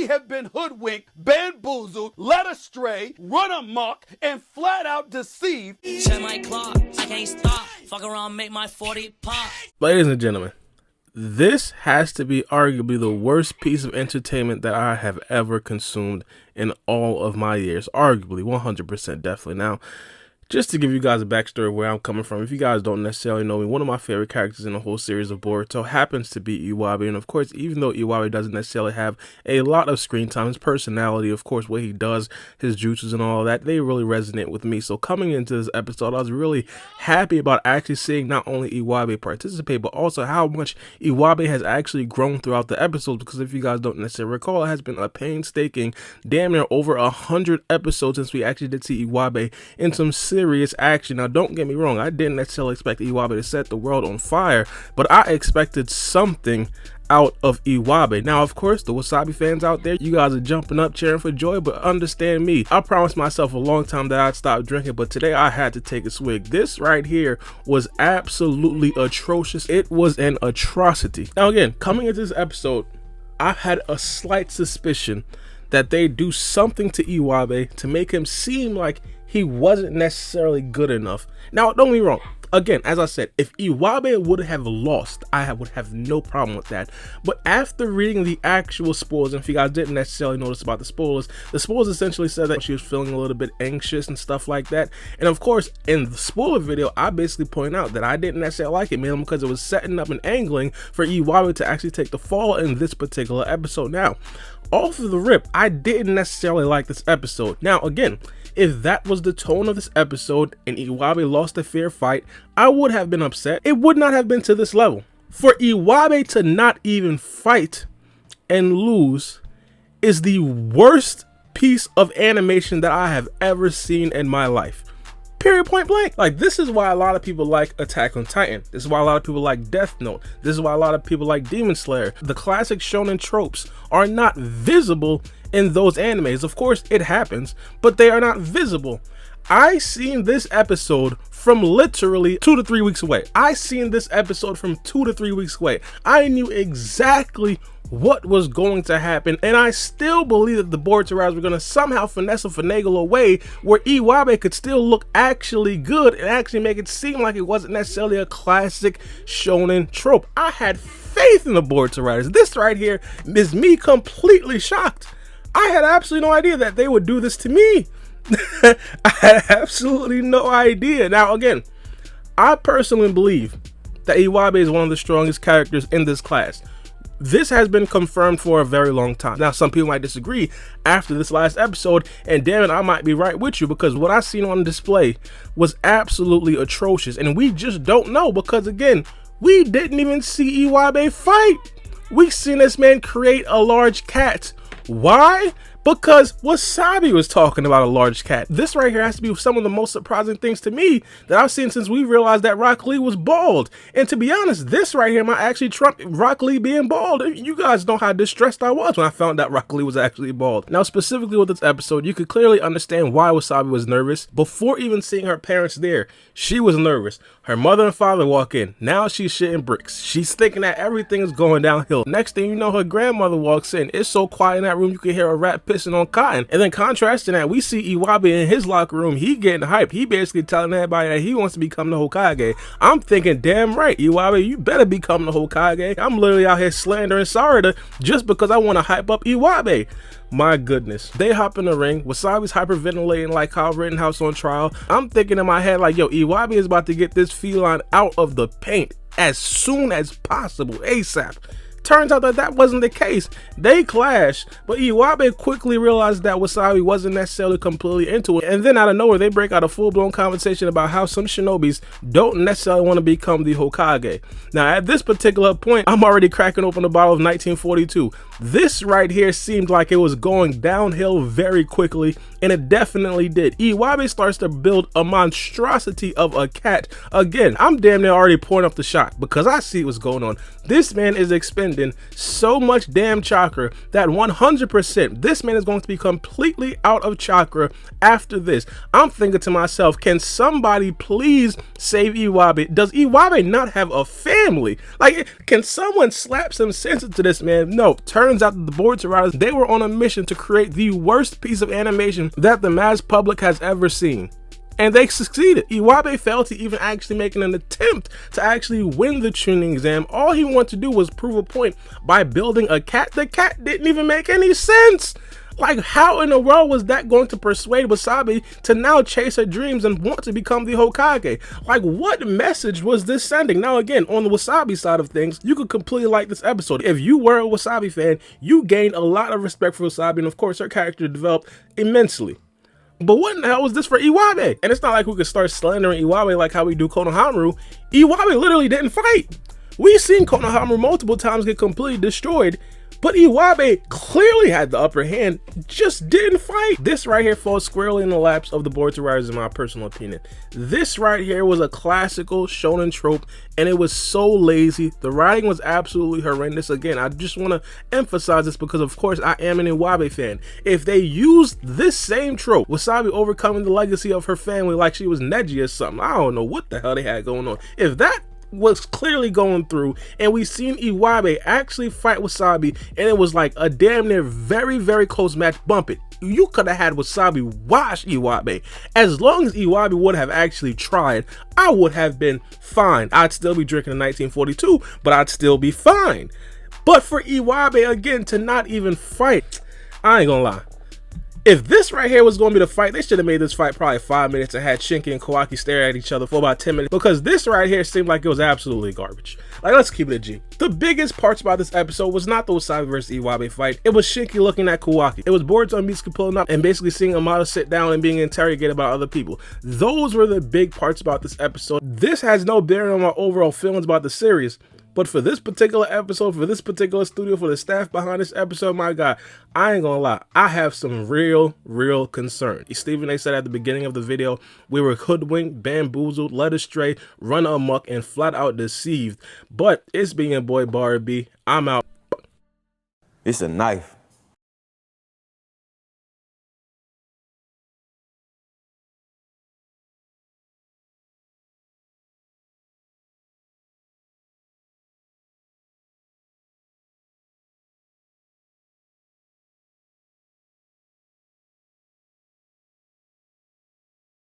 we have been hoodwinked, bamboozled, led astray, run amok, and flat out deceived. Set my clock, I can't stop. Fuck around, make my 40 pop. Ladies and gentlemen, this has to be arguably the worst piece of entertainment that I have ever consumed in all of my years. Arguably, 100% definitely. Now, just to give you guys a backstory of where I'm coming from, if you guys don't necessarily know me, one of my favorite characters in the whole series of Boruto happens to be Iwabe. And of course, even though Iwabe doesn't necessarily have a lot of screen time, his personality, of course, what he does, his jutsus and all of that, they really resonate with me. So coming into this episode, I was really happy about actually seeing not only Iwabe participate, but also how much Iwabe has actually grown throughout the episodes. Because if you guys don't necessarily recall, it has been a painstaking damn near over 100 episodes since we actually did see Iwabe in some serious action. Now, don't get me wrong, I didn't necessarily expect Iwabe to set the world on fire, but I expected something out of Iwabe. Now, of course, the Wasabi fans out there, you guys are jumping up, cheering for joy, but understand me. I promised myself a long time that I'd stop drinking, but today I had to take a swig. This right here was absolutely atrocious. It was an atrocity. Now, again, coming into this episode, I had a slight suspicion that they do something to Iwabe to make him seem like he wasn't necessarily good enough. Now, don't get me wrong. Again, as I said, if Iwabe would have lost, I would have no problem with that. But after reading the actual spoilers, and if you guys didn't necessarily notice about the spoilers essentially said that she was feeling a little bit anxious and stuff like that. And of course, in the spoiler video, I basically point out that I didn't necessarily like it, mainly because it was setting up and angling for Iwabe to actually take the fall in this particular episode. Now, off of the rip, I didn't necessarily like this episode. Now, again, if that was the tone of this episode and Iwabe lost a fair fight, I would have been upset. It would not have been to this level. For Iwabe to not even fight and lose is the worst piece of animation that I have ever seen in my life. Period, point blank. Like, this is why a lot of people like Attack on Titan. This is why a lot of people like Death Note. This is why a lot of people like Demon Slayer. The classic shonen tropes are not visible in those animes. Of course, it happens, but they are not visible. I seen this episode from literally 2 to 3 weeks away. I seen this episode from 2 to 3 weeks away. I knew exactly what was going to happen, and I still believe that the Boruto writers were going to somehow finesse and finagle a way where Iwabe could still look actually good and actually make it seem like it wasn't necessarily a classic shonen trope. I had faith in the Boruto writers. This right here is me completely shocked. I had absolutely no idea that they would do this to me. I had absolutely no idea. Now, again, I personally believe that Iwabe is one of the strongest characters in this class. This has been confirmed for a very long time. Now, some people might disagree after this last episode, and damn it, I might be right with you, because what I seen on display was absolutely atrocious, and we just don't know, because again, we didn't even see Iwabe fight. We seen this man create a large cat. Why? Because Wasabi was talking about a large cat. This right here has to be some of the most surprising things to me that I've seen since we realized that Rock Lee was bald. And to be honest, this right here might actually trump Rock Lee being bald. You guys know how distressed I was when I found out Rock Lee was actually bald. Now, specifically with this episode, you could clearly understand why Wasabi was nervous. Before even seeing her parents there, she was nervous. Her mother and father walk in. Now she's shitting bricks. She's thinking that everything is going downhill. Next thing you know, her grandmother walks in. It's so quiet in that room, you can hear a rat pissing on cotton. And then contrasting that, we see Iwabe in his locker room. He getting hyped. He basically telling everybody that he wants to become the Hokage. I'm thinking, damn right, Iwabe, you better become the Hokage. I'm literally out here slandering Sarada just because I want to hype up Iwabe. My goodness. They hop in the ring. Wasabi's hyperventilating like Kyle Rittenhouse on trial. I'm thinking in my head like, yo, Iwabe is about to get this feline out of the paint as soon as possible, ASAP. Turns out that that wasn't the case. They clashed, but Iwabe quickly realized that Wasabi wasn't necessarily completely into it, and then out of nowhere they break out a full-blown conversation about how some shinobis don't necessarily want to become the Hokage. Now, at this particular point, I'm already cracking open a bottle of 1942. This right here seemed like it was going downhill very quickly, and it definitely did. Iwabe starts to build a monstrosity of a cat. Again, I'm damn near already pouring up the shot because I see what's going on. This man is expending expending so much damn chakra that 100% this man is going to be completely out of chakra after this. I'm thinking to myself, can somebody please save Iwabe? Does Iwabe not have a family? Like, can someone slap some sense into this man? No, turns out that the Boruto writers, they were on a mission to create the worst piece of animation that the mass public has ever seen. And they succeeded. Iwabe failed to even actually make an attempt to actually win the tuning exam. All he wanted to do was prove a point by building a cat. The cat didn't even make any sense. Like, how in the world was that going to persuade Wasabi to now chase her dreams and want to become the Hokage? Like, what message was this sending? Now, again, on the Wasabi side of things, you could completely like this episode. If you were a Wasabi fan, you gained a lot of respect for Wasabi, and of course, her character developed immensely. But what in the hell was this for Iwabe? And it's not like we could start slandering Iwabe like how we do Konohamaru. Iwabe literally didn't fight. We've seen Konohamaru multiple times get completely destroyed, but Iwabe clearly had the upper hand, just didn't fight. This right here falls squarely in the laps of the Boruto writers in my personal opinion. This right here was a classical shonen trope, and it was so lazy. The writing was absolutely horrendous. Again, I just want to emphasize this because of course I am an Iwabe fan. If they used this same trope, Wasabi overcoming the legacy of her family like she was Neji or something, I don't know what the hell they had going on. If that was clearly going through and we seen Iwabe actually fight Wasabi and it was like a damn near very close match, bump it, you could have had Wasabi wash Iwabe. As long as Iwabe would have actually tried, I would have been fine. I'd still be drinking in 1942, but I'd still be fine. But for Iwabe again to not even fight, I ain't gonna lie. If this right here was going to be the fight, they should have made this fight probably 5 minutes and had Shinki and Kawaki stare at each other for about 10 minutes, because this right here seemed like it was absolutely garbage. Like, let's keep it a G. The biggest parts about this episode was not the Wasabi versus Iwabe fight. It was Shinki looking at Kawaki. It was Boruto and Mitsuki pulling up and basically seeing Amada sit down and being interrogated by other people. Those were the big parts about this episode. This has no bearing on my overall feelings about the series. But for this particular episode, for this particular studio, for the staff behind this episode, my God, I ain't gonna lie, I have some real concern. Stephen A said at the beginning of the video, we were hoodwinked, bamboozled, led astray, run amok, and flat out deceived. But it's being your boy Baara B. I'm out. It's a knife.